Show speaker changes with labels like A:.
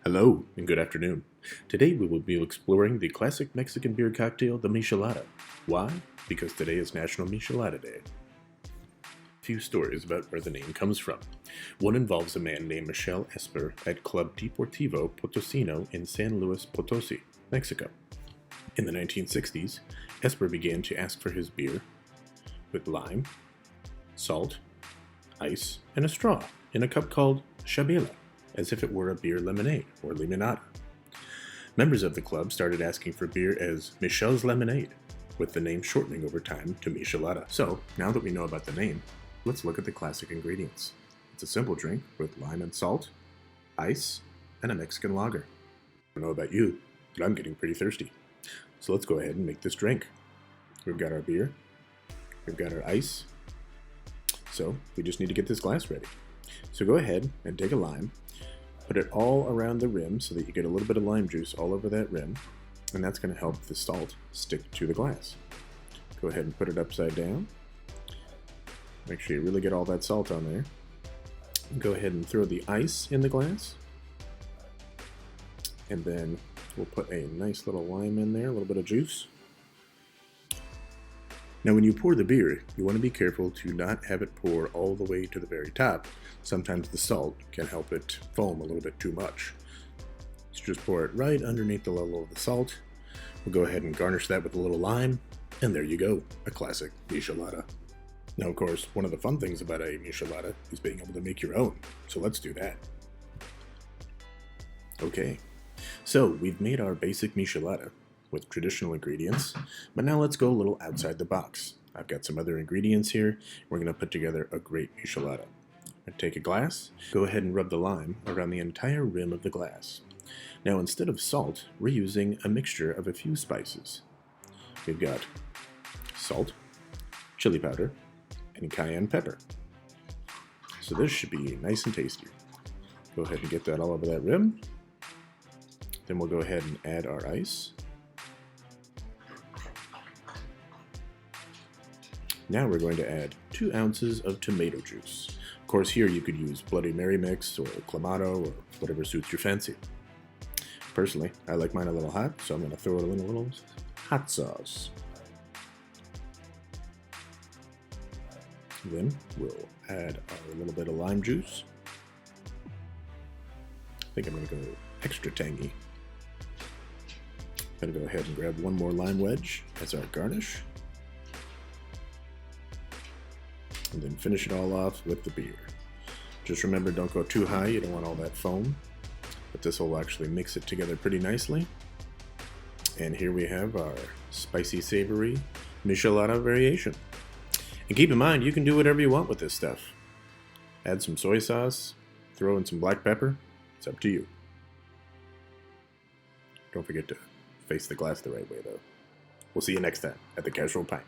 A: Hello and good afternoon. Today we will be exploring the classic Mexican beer cocktail, the Michelada. Why? Because today is National Michelada Day. A few stories about where the name comes from. One involves a man named Michel Esper at Club Deportivo Potosino in San Luis Potosi, Mexico. In the 1960s, Esper began to ask for his beer with lime, salt, ice, and a straw in a cup called chabela, as if it were a beer lemonade or limonada. Members of the club started asking for beer as Michel's Lemonade, with the name shortening over time to Michelada. So, now that we know about the name, let's look at the classic ingredients. It's a simple drink with lime and salt, ice, and a Mexican lager. I don't know about you, but I'm getting pretty thirsty. So let's go ahead and make this drink. We've got our beer, we've got our ice, so we just need to get this glass ready. So go ahead and take a lime, put it all around the rim so that you get a little bit of lime juice all over that rim, and that's going to help the salt stick to the glass. Go ahead and put it upside down. Make sure you really get all that salt on there. Go ahead and throw the ice in the glass, and then we'll put a nice little lime in there, a little bit of juice. Now when you pour the beer, you want to be careful to not have it pour all the way to the very top. Sometimes the salt can help it foam a little bit too much. So just pour it right underneath the level of the salt. We'll go ahead and garnish that with a little lime, and there you go, a classic Michelada. Now of course, one of the fun things about a Michelada is being able to make your own, so let's do that. Okay, so we've made our basic Michelada with traditional ingredients, but now let's go a little outside the box. I've got some other ingredients here. We're going to put together a great Michelada. Take a glass, go ahead and rub the lime around the entire rim of the glass. Now instead of salt, we're using a mixture of a few spices. We've got salt, chili powder, and cayenne pepper. So this should be nice and tasty. Go ahead and get that all over that rim. Then we'll go ahead and add our ice. Now we're going to add 2 ounces of tomato juice. Of course, here you could use Bloody Mary mix or Clamato or whatever suits your fancy. Personally, I like mine a little hot, so I'm going to throw it in a little hot sauce. Then we'll add a little bit of lime juice. I think I'm going to go extra tangy. I'm going to go ahead and grab one more lime wedge as our garnish. And then finish it all off with the beer. Just remember, don't go too high, you don't want all that foam, but this will actually mix it together pretty nicely. And here we have our spicy, savory Michelada variation. And keep in mind, you can do whatever you want with this stuff. Add some soy sauce, throw in some black pepper, it's up to you. Don't forget to face the glass the right way though. We'll see you next time at the Casual Pint.